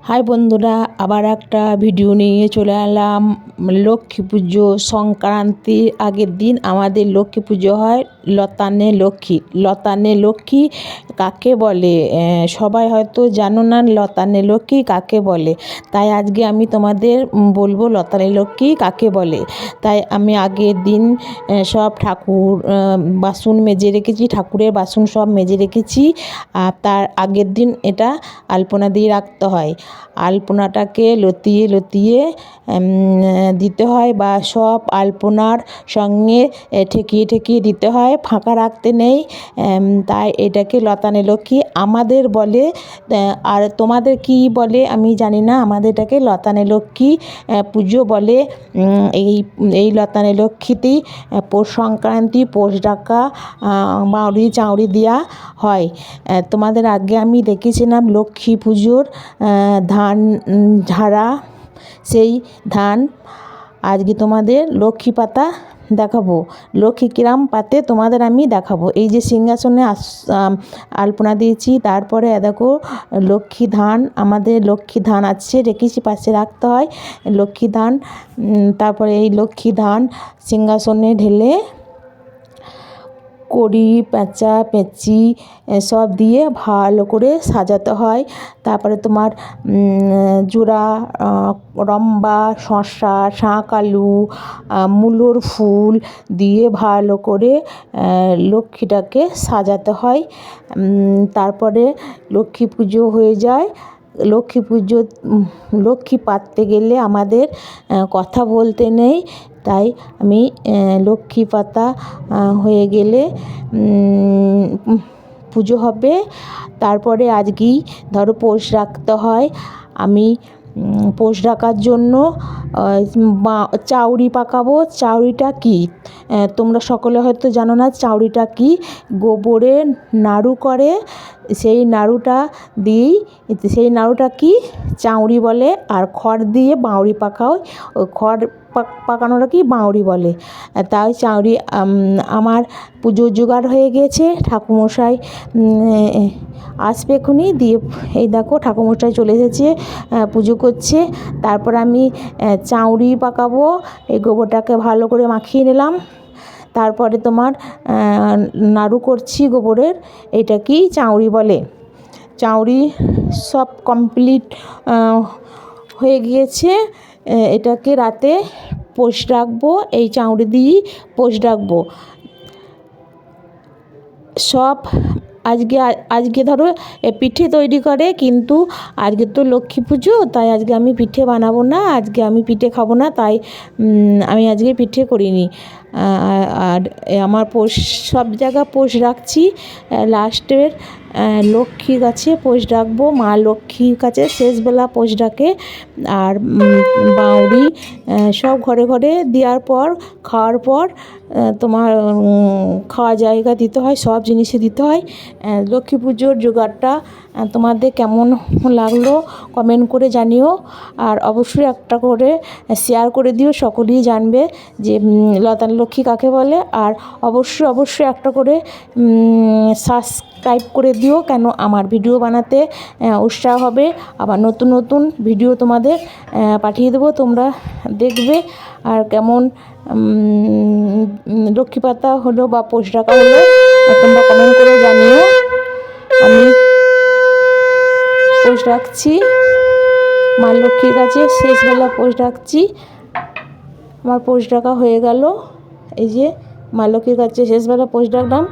High বন্ধুরা, আবার একটা ভিডিও নিয়ে চলে এলাম। লক্ষ্মী পুজো সংক্রান্তির আগের দিন আমাদের লক্ষ্মী পুজো হয়। লতানে লক্ষ্মী, লতানে লক্ষ্মী কাকে বলে সবাই হয়তো জানো না লতানে লক্ষ্মী কাকে বলে। তাই আজকে আমি তোমাদের বলবো লতানে লক্ষ্মী কাকে বলে। তাই আমি আগের দিন সব ঠাকুর বাসন মেজে রেখেছি, ঠাকুরের বাসন সব মেজে রেখেছি। আর তার আগের দিন এটা আলপনা দিয়ে রাখতে হয়। আলপনাটাকে লতিয়ে লতিয়ে দিতে হয়, বা সব আলপনার সঙ্গে ঠেকিয়ে ঠেকিয়ে দিতে হয়, ফাঁকা রাখতে নেই। তাই এটাকে লতানে লক্ষ্মী আমাদের বলে। আর তোমাদের কি বলে আমি জানি না, আমাদের এটাকে লতানে লক্ষ্মী পুজো বলে। এই লতানে লক্ষ্মীতেই পৌষ সংক্রান্তি, পৌষ ডাকা, বাউরি চাউরি দেওয়া হয়। তোমাদের আগে আমি দেখেছিলাম লক্ষ্মী পুজোর ধান ঝাড়া, সেই ধান। আজকে তোমাদের লক্ষ্মী পাতা দেখাবো, লক্ষ্মী কিরাম পাতে তোমাদের আমি দেখাবো। এই যে সিংহাসনে আলপনা দিয়েছি, তারপরে দেখো লক্ষ্মী ধান, আমাদের লক্ষ্মী ধান আছে রেখেছি, পাশে রাখতে হয় লক্ষ্মী ধান। তারপরে এই লক্ষ্মী ধান সিংহাসনে ঢেলে কড়ি পেঁচা পেঁচি সব দিয়ে ভালো করে সাজাতে হয়। তারপরে তোমার জোড়া রম্বা, শসা, শাঁক আলু, মূলোর ফুল দিয়ে ভালো করে লক্ষ্মীটাকে সাজাতে হয়। তারপরে লক্ষ্মী পুজো হয়ে যায়। লক্ষ্মী পুজো, লক্ষ্মী পাততে গেলে আমাদের কথা বলতে নেই। তাই আমি লক্ষ্মী পাতা হয়ে গেলে পুজো হবে। তারপরে আজকেই ধরো পৌষ রাখতে হয়। আমি পৌষ রাখার জন্য চাউরি পাকাবো। চাউরিটা কি তোমরা সকলে হয়তো জানো না। চাউরিটা কি, গোবরে নাড়ু করে, সেই নাড়ুটা দিয়েই, সেই নাড়ুটা কি চাউরি বলে। আর খড় দিয়ে বাউরি পাকাও, ওই খড় পাকানোটা কি বাউরি বলে। তাই চাউরি আমার পুজোর জোগাড় হয়ে গেছে। ঠাকুমশাই আসবে এখনই, দিয়ে এই দেখো ঠাকুমশাই চলে এসেছে, পুজো করছে। তারপর আমি চাউরি পাকাবো। এই গোবরটাকে ভালো করে মাখিয়ে নিলাম। তারপরে তোমার নাড়ু করছি গোবরের, এটাকেই চাউরি বলে। চাউরি সব কমপ্লিট হয়ে গিয়েছে। এটাকে রাতে পোষ রাখবো, এই চাউরি দিয়েই পোষ রাখবো সব। আজকে ধরো পিঠে তৈরি করে, কিন্তু আজকে তো লক্ষ্মী পুজো, তাই আজকে আমি পিঠে বানাবো না, আজকে আমি পিঠে খাবো না। তাই আমি আজকে পিঠে করিনি। আর আমার পোষ সব জায়গা পোষ রাখছি। লাস্টের লক্ষ্মীর কাছে পোষ রাখবো, মা লক্ষ্মীর কাছে শেষবেলা পোষ ডাকে। আর বাউরি সব ঘরে ঘরে দেওয়ার পর, খাওয়ার পর তোমার খাওয়া জায়গা দিতে হয়, সব জিনিসে দিতে হয়। লক্ষ্মী পুজোর জোগাড়টা তোমাদের কেমন লাগলো কমেন্ট করে জানিও। আর অবশ্যই একটা করে শেয়ার করে দিও, সকলেই জানবে যে লতানে লক্ষ্মী কাকে বলে। আর অবশ্যই একটা করে সাবস্ক্রাইব করে দিও, কেন আমার ভিডিও বানাতে উৎসাহ হবে। আবার নতুন নতুন ভিডিও তোমাদের পাঠিয়ে দেবো, তোমরা দেখবে। আর কেমন লক্ষ্মী পাতা হলো বা পোষ রাখা হলো তোমরা কমেন্ট করে জানিও। আমি পোষ রাখছি মা লক্ষ্মীর কাছে, শেষবেলা পোষ রাখছি। আমার পোষ রাখা হয়ে গেল। এই যে মা লক্ষ্মীর কাছে শেষবেলা পোষ রাখলাম।